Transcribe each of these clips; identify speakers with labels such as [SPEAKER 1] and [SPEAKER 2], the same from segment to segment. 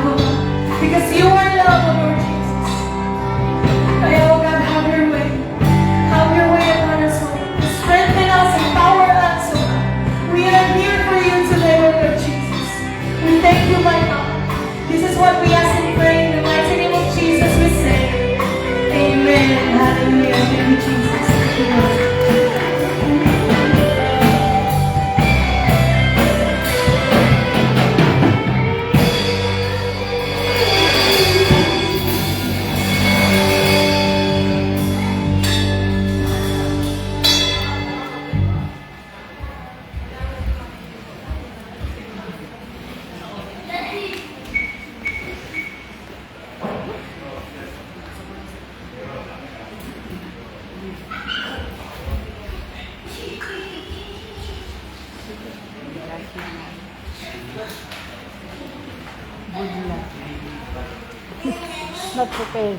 [SPEAKER 1] O God. Because you are love, O Lord Jesus. Kaya, O God, have your way. Have your way upon us, O God. Strengthen us, empower us, O God. We are here for you today, O Lord Jesus. We thank you, my God. This is what we ask and pray. In the mighty name of Jesus, we say, Amen. Hallelujah. Thank you, Jesus. Thank you, Lord.
[SPEAKER 2] Not prepared.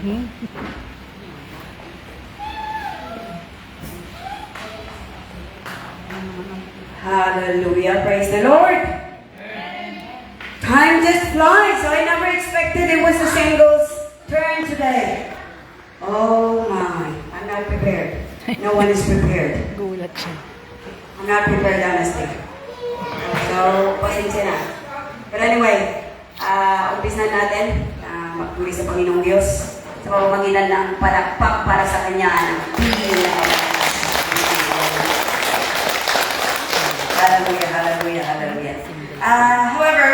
[SPEAKER 3] Hallelujah. Praise the Lord. Time just flies. I never expected it was a singles turn today. Oh my. I'm not prepared. No one is prepared.
[SPEAKER 2] Gulat siya.
[SPEAKER 3] I'm not prepared, honestly. So, pasensya na. But anyway, umpisa natin. Magpuri sa Panginoong Diyos. Sa pamamagitan ng palakpak para sa Kanya. Hallelujah, hallelujah, hallelujah. However,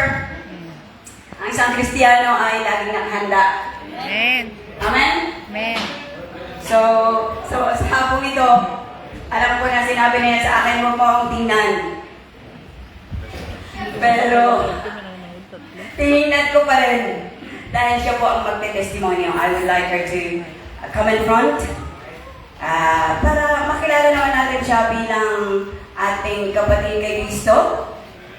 [SPEAKER 3] ang isang Kristiyano ay laging nakahanda.
[SPEAKER 2] Amen.
[SPEAKER 3] Amen?
[SPEAKER 2] Amen.
[SPEAKER 3] So sa hapong ito, alam ko na sinabi na yan sa akin, mo po akong tingnan. Pero, tingnan ko pa rin. Dahil siya po ang magte-testimony. I would like her to come in front. Para makilala naman natin siya bilang ating kapatid kay Cristo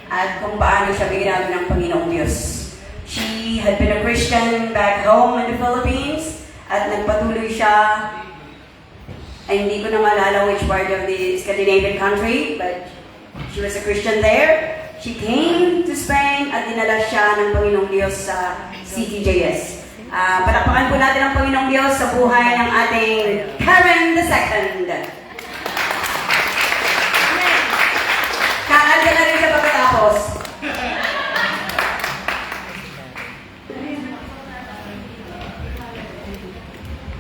[SPEAKER 3] at kung paano siya bigyan ng Panginoong Diyos. She had been a Christian back home in the Philippines at nagpatuloy siya, ay hindi ko na maalala which part of the Scandinavian country, but she was a Christian there. She came to Spain at dinala siya ng Panginoong Diyos sa CTJS. Palakpakan po natin ang Panginoong Diyos sa buhay ng ating Karen II. Kakanta na rin siya pagkatapos.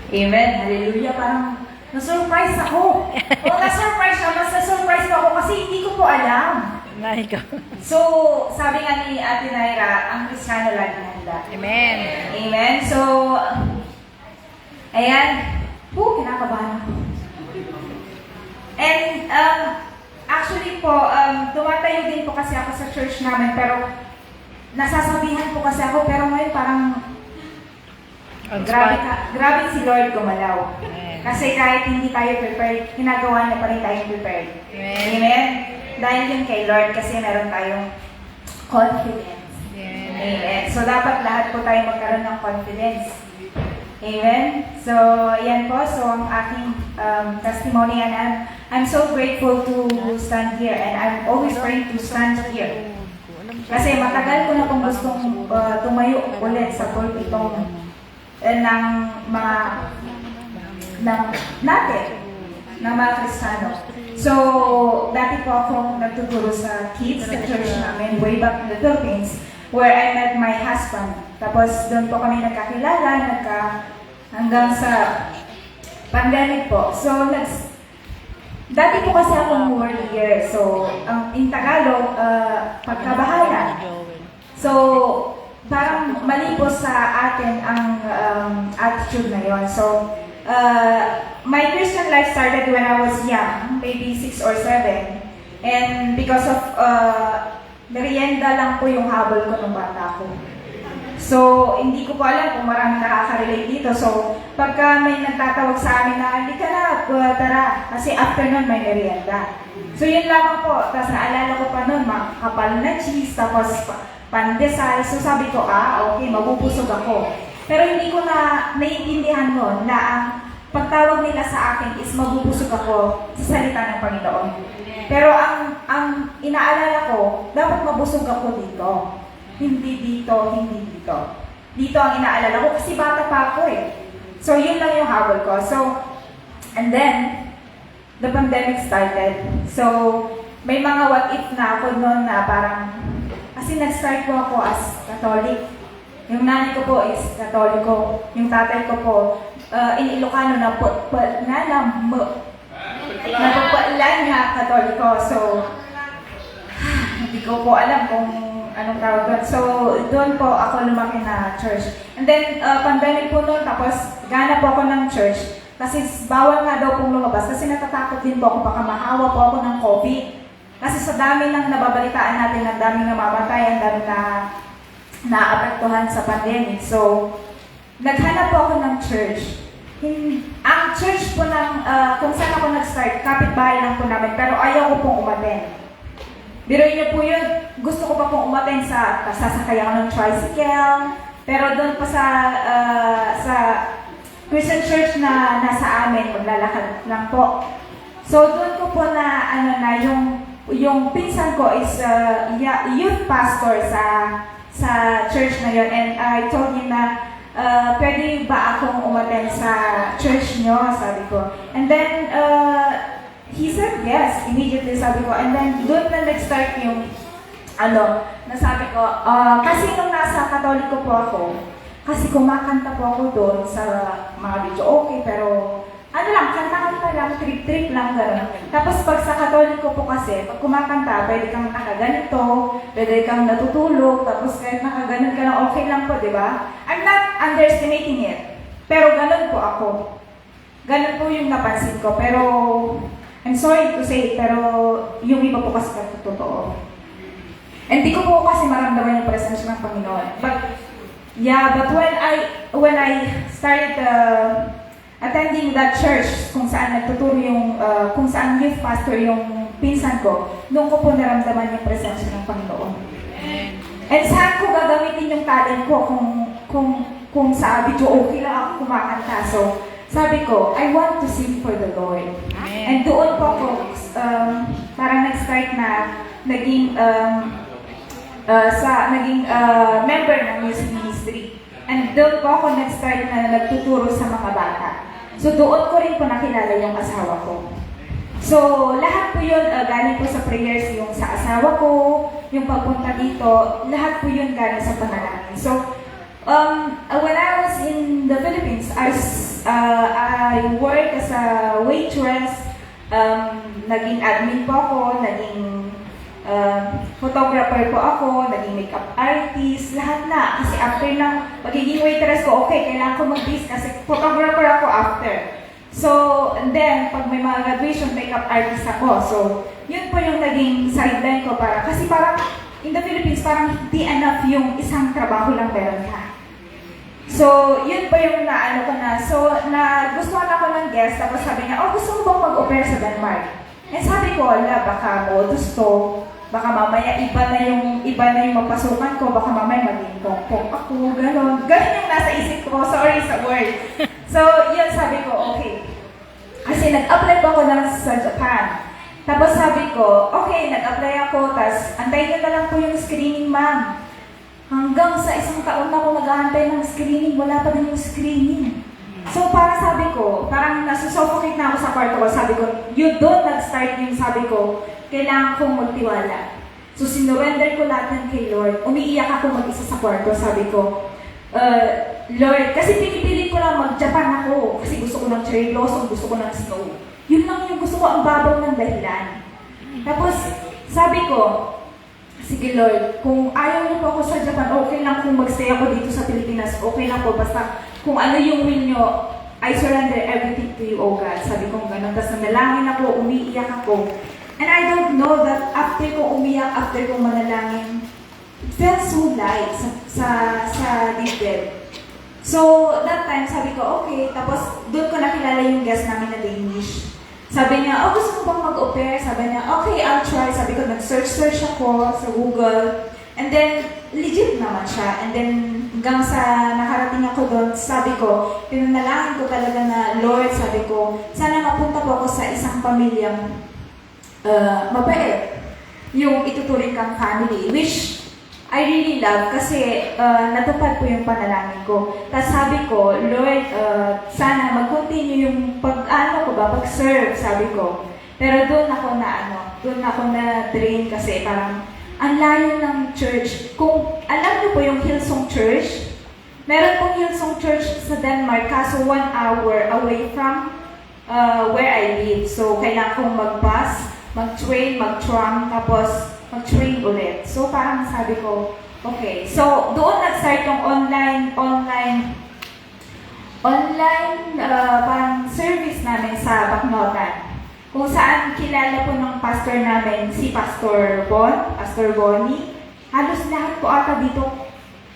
[SPEAKER 1] Amen. Hallelujah. Parang na-surprise ako. Na-surprise siya. Mas na-surprise pa ako kasi hindi ko po alam.
[SPEAKER 2] Nahi ka.
[SPEAKER 1] So, sabi nga ni Ate Naira, ang Kristiyano lagi handa.
[SPEAKER 2] Amen.
[SPEAKER 1] Amen. So, ayan. Kinakabahan ako. And, actually po, tumatayo din po kasi ako sa church namin, pero nasasabihan po kasi ako, pero ngayon parang grabe si Lord gumalaw.
[SPEAKER 2] Amen.
[SPEAKER 1] Kasi kahit hindi tayo prepared, ginagawa niya pa rin tayo prepared.
[SPEAKER 2] Amen.
[SPEAKER 1] Amen. Dahil yun kay Lord kasi meron tayong confidence.
[SPEAKER 2] Amen.
[SPEAKER 1] Amen. So, dapat lahat po tayo magkaroon ng confidence. Amen. So, yan po. So, ang aking testimony, and I'm so grateful to stand here, and I'm always praying to stand here. Kasi matagal ko na pong gustong tumayo ulit sa pulpitong ng mga natin, ng mga Kristiyano. So, dati po akong nagtuturo sa kids sa church namin way back in the Philippines, where I met my husband. Tapos doon po kami nagkakilala, hanggang sa pandemic po. So, dati po kasi akong warrior. So, in Tagalog, pagkabahala. So, parang mali po sa atin ang attitude na yon. So, my Christian life started when I was young, maybe 6 or 7. And because of merienda lang po yung habol ko nung bata ko. So, hindi ko po alam kung maraming nakaka-relate dito. So, pagka may nagtatawag sa amin na, hindi ka na, tara, kasi after nun may merienda. So, yun lamang po. Tapos naalala ko pa nun, kapal na cheese, tapos pandesal. So, sabi ko, okay, mabubusog ako. Pero hindi ko na naiintindihan nun na ang pagtawag nila sa akin is mabubusog ako sa salita ng Panginoon. Pero ang inaalala ko, dapat mabusog ako dito. hindi dito, hindi dito. Dito ang inaalala ko kasi bata pa ako eh. So yun lang yung habol ko. So, and then, the pandemic started. So, may mga what if na ako noon na parang, kasi nag-start po ako as Catholic. Yung nanay ko po is Katoliko. Yung tatay ko po, in Ilocano na napapalan nga Katoliko. So, hindi ko po alam kung anong tawag doon. So, doon po ako lumaki na church. And then, pandemic po noon, tapos gana po ako ng church. Kasi bawal nga daw pong lumabas. Kasi natatakot din po ako, baka mahawa po ako ng COVID. Kasi sa dami ng nababalitaan natin, ang daming namamatay, ang dami na naapektuhan sa pandemic. So, naghanap po ako ng church. Ang church po ng, kung saan ako nag-start, kapitbahay lang po namin, pero ayaw ko pong umaten. Biruin niyo po yun, gusto ko pa pong umaten sa sasakay ako ng tricycle, pero doon pa sa Christian church na nasa amin, maglalakad lang po. So doon ko po na, yung pinsan ko is youth pastor sa church na yun, and I told him na, pwede ba akong umaten sa church nyo, sabi ko. And then, he said yes, immediately sabi ko. And then, doon na nag-start yung, nasabi ko, kasi nung nasa Katoliko po ako, kasi kumakanta po ako doon sa mga video, okay, pero, kanta-kanta lang, trip-trip lang, gano'n. Tapos pag sa Katoliko po kasi, pag kumakanta, pwede kang nakaganito, pwede kang natutulog, tapos kahit nakaganon ka lang, okay lang po, di ba? I'm not underestimating it, pero gano'n po ako. Gano'n po yung napansin ko, pero, I'm sorry to say, pero yung iba po kasi totoo. And di ko po kasi maramdaman yung presence ng Panginoon. But when I started attending that church, kung saan nagtuturo yung, kung saan youth pastor yung pinsan ko, doon ko po naramdaman yung presensya ng Panginoon. And saan ko gagamitin yung talent ko kung sa video okay lang ako kumakanta. So, sabi ko, I want to sing for the Lord. And doon po ako, parang nag-start na naging member ng youth ministry. And doon po ako nag-start na nagtuturo sa mga bata. So doon ko rin po nakilala yung asawa ko. So lahat po yun, galing po sa prayers, yung sa asawa ko, yung pagpunta dito, lahat po yun galing sa panalangin. So when I was in the Philippines, I worked as a waitress, naging admin po ako, naging photographer po ako, naging makeup artist, lahat na. Kasi after ng magiging waitress ko, okay, kailangan ko mag-bis kasi photographer ako after. So, and then, pag may mga graduation, makeup artist ako. So, yun po yung naging sideline ko para, kasi parang, in the Philippines, parang hindi enough yung isang trabaho lang meron ka. So, yun po yung naano ko na. So, gustuhan ako ng guest, tapos sabi niya, gusto mo bang mag-opera sa Denmark? And sabi ko, baka modus to. Baka mamaya iba na yung mapasukan ko, baka mamaya maging pong ako, gano'n. Gano'n yung nasa isip ko, sorry sa word. So, yun sabi ko, okay. Kasi nag-apply pa ako sa Japan. Tapos sabi ko, okay, nag-apply ako, tapos antayin nyo na lang po yung screening, ma'am. Hanggang sa 1 taon na ako nag-aantay ng screening, wala pa din yung screening. So, parang sabi ko, parang nasusuffocate na ako sa kwarto ko. Sabi ko, yun doon nag-start yung sabi ko, kailangan kong magtiwala. So, sinurrender ko lahat ng kay Lord. Umiiyak ako mag-isa sa kwarto. Sabi ko, Lord, kasi pinipilit ko lang mag-Japan ako. Kasi gusto ko ng cherry blossom, gusto ko ng snow. Yun lang yung gusto ko, ang babaw ng dahilan. Tapos, sabi ko, sige Lord, kung ayaw niyo po ako sa Japan, okay lang kung mag-stay ako dito sa Pilipinas. Okay lang po, basta kung ano yung will nyo, I surrender everything to you, O God. Sabi ko gano'n. Tapos nanalangin ako, umiiyak ako. And I don't know that after ko umiyak, after ko manalangin, it felt so light sa dibdib. So, that time, sabi ko, okay. Tapos, doon ko nakilala yung guest namin na Danish. Sabi niya, gusto mo bang mag-au-pair? Sabi niya, okay, I'll try. Sabi ko, nag-search ako sa Google. And then, legit naman siya. And then, hanggang sa nakarating ako doon, sabi ko, pinanalangin ko talaga na, Lord, sabi ko, sana mapunta po ako sa isang pamilyang mabait. Yung ituturing kang family. Which, I really love kasi natupad po yung panalangin ko. Tapos sabi ko, Lord, sana mag-continue yung pag-serve, sabi ko. Pero doon ako na-drain kasi parang ang layo ng church. Kung alam niyo po yung Hillsong Church, meron pong Hillsong Church sa Denmark, kaso 1 hour away from where I live. So, kailangan kong mag-bus, mag-train, mag-tram, tapos mag-train ulit. So, parang sabi ko, okay. So, doon nag-start yung online parang service namin sa Bacnotan. Kung saan kilala po ng pastor namin, si Pastor Bonnie. Halos lahat po ata dito,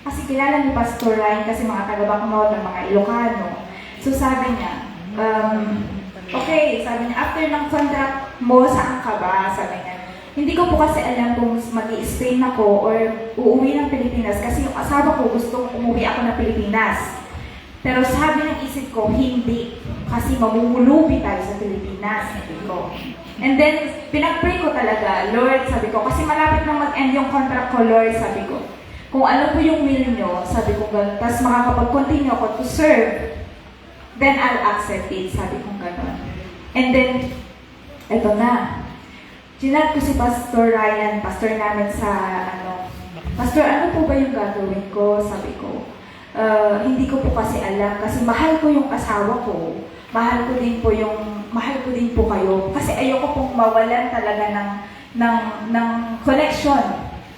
[SPEAKER 1] kasi kilala ni Pastor Ryan kasi mga taga-Bacnotan, mga Ilocano. So, sabi niya, okay, sabi niya, after ng contract mo, saan ka ba? Sabi niya, hindi ko po kasi alam kung mag-i-stay ako or uuwi ng Pilipinas kasi yung asawa ko gusto umuwi ako ng Pilipinas. Pero sabi ng isip ko, hindi. Kasi mamumulubi tayo sa Pilipinas, sabi ko. And then, pinag-pray ko talaga, Lord, sabi ko, kasi malapit na mag-end yung contract ko, Lord, sabi ko. Kung ano po yung will nyo, sabi ko gano'n, tapos makakapag-continue ako to serve, then I'll accept it, sabi ko gano'n. And then, eto na. Sinat ko si Pastor Ryan, pastor namin sa Pastor, ano po ba yung gagawin ko? Sabi ko, hindi ko po kasi alam kasi mahal ko yung asawa ko. Mahal ko din po kayo. Kasi ayoko pong mawalan talaga ng connection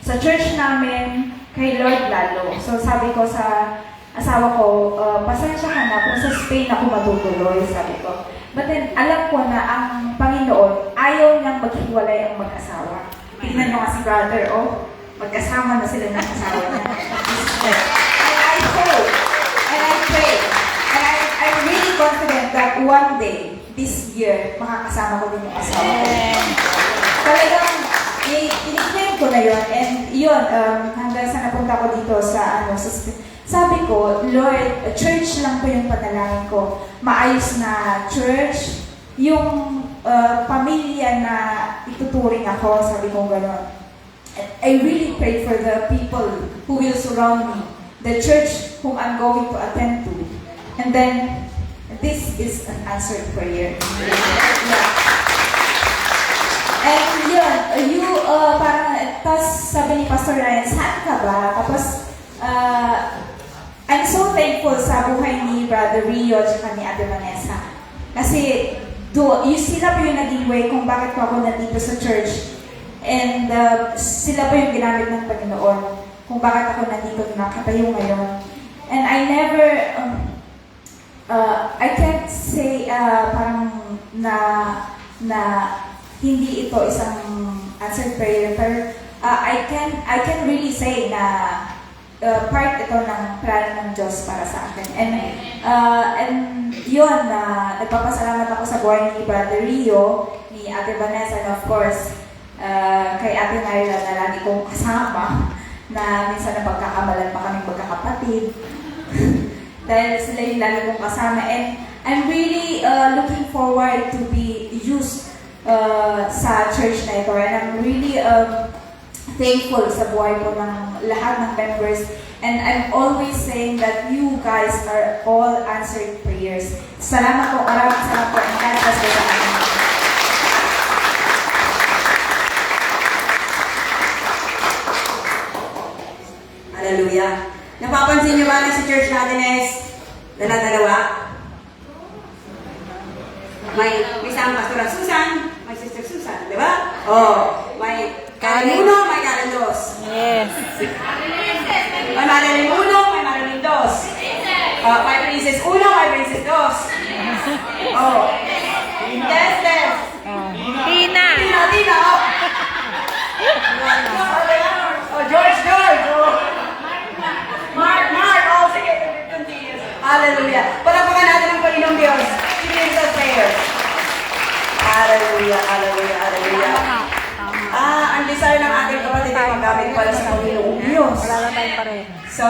[SPEAKER 1] sa church namin kay Lord lalo. So sabi ko sa asawa ko, pasensya ka na kung sa Spain ako matutuloy, sabi ko. But then, alam ko na ang Panginoon, ayaw niyang maghiwalay ang mag-asawa. Tingnan nyo nga si brother, magkasama na sila ng asawa niya. And I hope, and I pray, and I'm really confident that one day, this year, makakasama ko din yung asawa ko. Talagang, i-claim ko na yun. And yun, hanggang sa napunta ko dito sa sabi ko, Lord, church lang po yung panalangin ko. Maayos na church, yung pamilya na ituturing ako, sabi ko gano'n. I really pray for the people who will surround me, the church whom I'm going to attend to. And then, this is an answered prayer. Yeah. And yun, parang, tapos sabi ni Pastor Ryan, saan ka ba? Tapos, I'm so thankful sa buhay ni Brother Rio at ni Ate Vanessa. Kasi sila po yung naging way kung bakit po ako nandito sa church. And sila po yung ginamit ng Panginoon kung bakit ako nandito nakatayo ngayon. And I never, I can't say parang na hindi ito isang answered prayer. Pero I can really say na part ito ng plano ng Diyos para sa akin. And yun, nagpapasalamat ako sa buhay ni Brother Rio, ni Ate Vanessa, and of course, kay Ate Naila na lagi kong kasama, na minsan napagkakamalan pa kaming magkakapatid. Dahil sila yung lagi kong kasama. And I'm really looking forward to be used sa church na ito. And I'm really thankful sa buhay ko ng lahat ng members. And I'm always saying that you guys are all answered prayers. Salamat po, maraming salamat po. And God bless you.
[SPEAKER 3] Hallelujah. Napapansin niyo ba na sa church natin is dala-dalawa? May isang Pastora Susan, may Sister Susan, di ba? May Karen 1, may Karen 2.
[SPEAKER 2] Yes.
[SPEAKER 3] May Marilyn 1, may Marilyn 2. May Princess 1, may Princess 2. Yes.
[SPEAKER 2] Tina.
[SPEAKER 3] Tina. George. Mark. Sige. Continuous. Hallelujah. Palakpakan natin ang Panginoong Diyos. He gives us prayers. Hallelujah. Ang desire ng ating kapatid ay magamit pala sa Panginoong Diyos.
[SPEAKER 2] Wala na tayong pare.
[SPEAKER 3] So,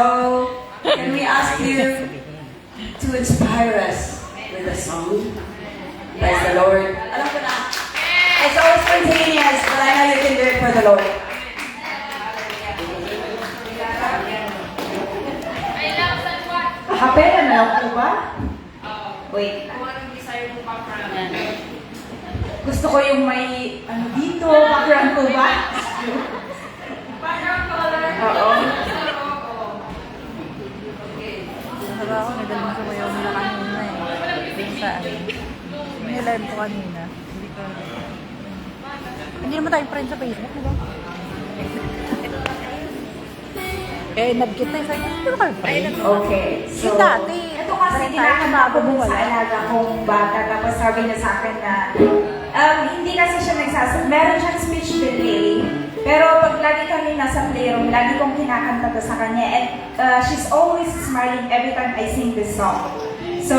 [SPEAKER 3] can we ask you to inspire us with a song? Praise the Lord. Alam ko na, it's all spontaneous, but I know you can do it for the Lord.
[SPEAKER 1] Akapela na lang po ba? Wait. Gusto ko yung may ano dito, background po ba? Oo.
[SPEAKER 2] Nagawa ko, nagaling sumayaw nila kanina eh. Dun sa ano. Nilive ko kanina. Hindi ko. Hindi naman tayo friends sa Facebook, di ba? Eh, nag-kita yung sa'yo. Hindi ba kayo friends?
[SPEAKER 1] Okay. So,
[SPEAKER 2] Yung dati.
[SPEAKER 1] ito kasi kinakanta ko dun sa alaga kong bata. Tapos sabi niya sa akin na, hindi kasi siya nagsasabi. Meron siyang speech delay. Pero pag lagi kami nasa playroom, lagi kong kinakanta to sa kanya. And she's always smiling every time I sing this song. So,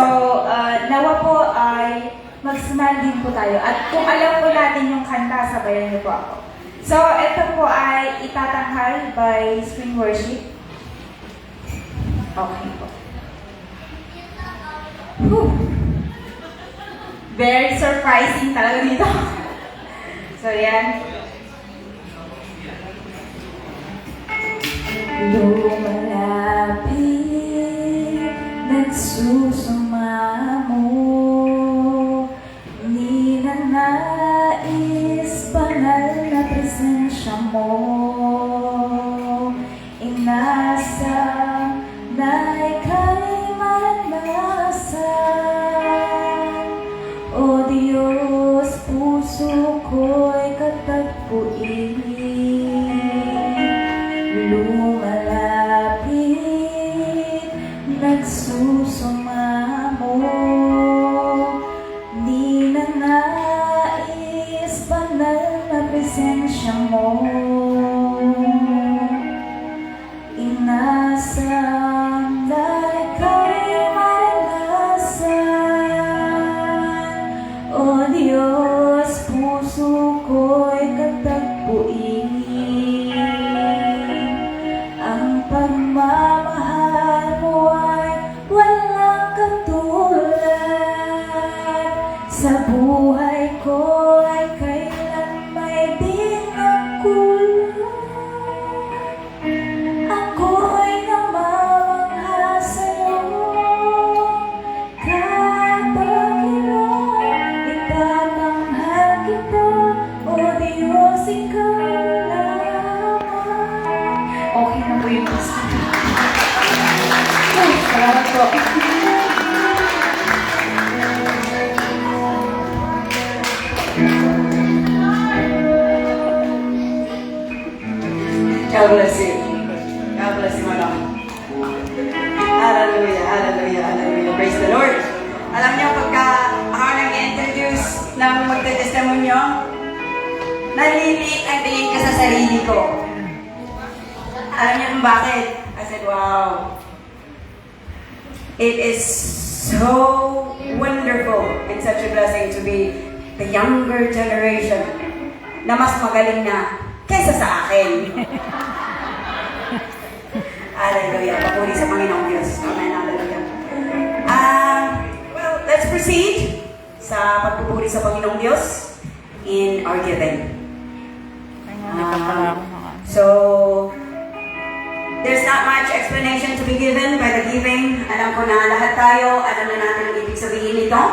[SPEAKER 1] nawa po ay mag-smile din po tayo. At kung alam po natin yung kanta, sabayan niyo po ako. So, ito po ay Itatanghal by Spring Worship. Okay po. Whew. Very surprising talaga dito. So, yan. Lumalapit, nagsusumamo, ni na nais, banal na presensya mo. Inasa na ika'y maranasan. O Diyos, puso ko'y katagpuin. Lumalapit, nagsusumamo, di na nais, banal na presensya mo. Inasam na ika'y maranasan. O Diyos, puso ko'y katagpuin. Ang pagmamahal mo ay walang katulad. Sa buhay ko ay kailan may di nagkulang. Ako'y namamangha sa'yo. Kapag ilan itatanghal kita, O Diyos, ikaw lamang. Okay na po yung pista. Salamat po.
[SPEAKER 3] God bless you. God bless you, my Lord. Hallelujah, hallelujah, hallelujah. Praise the Lord. Alam niyo, pagka ako nag-introduce ng magte-testimonyo, naliliit ang tingin ko sa sarili ko. Alam niyo kung bakit? I said, wow. It is so wonderful and such a blessing to be the younger generation na mas magaling na kaysa sa akin. Hallelujah. Papuri sa Panginoong Diyos. Amen. Hallelujah. Well, let's proceed sa pagpupuri sa Panginoong Diyos in our giving. So, there's not much explanation to be given by the giving. Alam ko na lahat tayo, alam na natin ang ibig sabihin nito.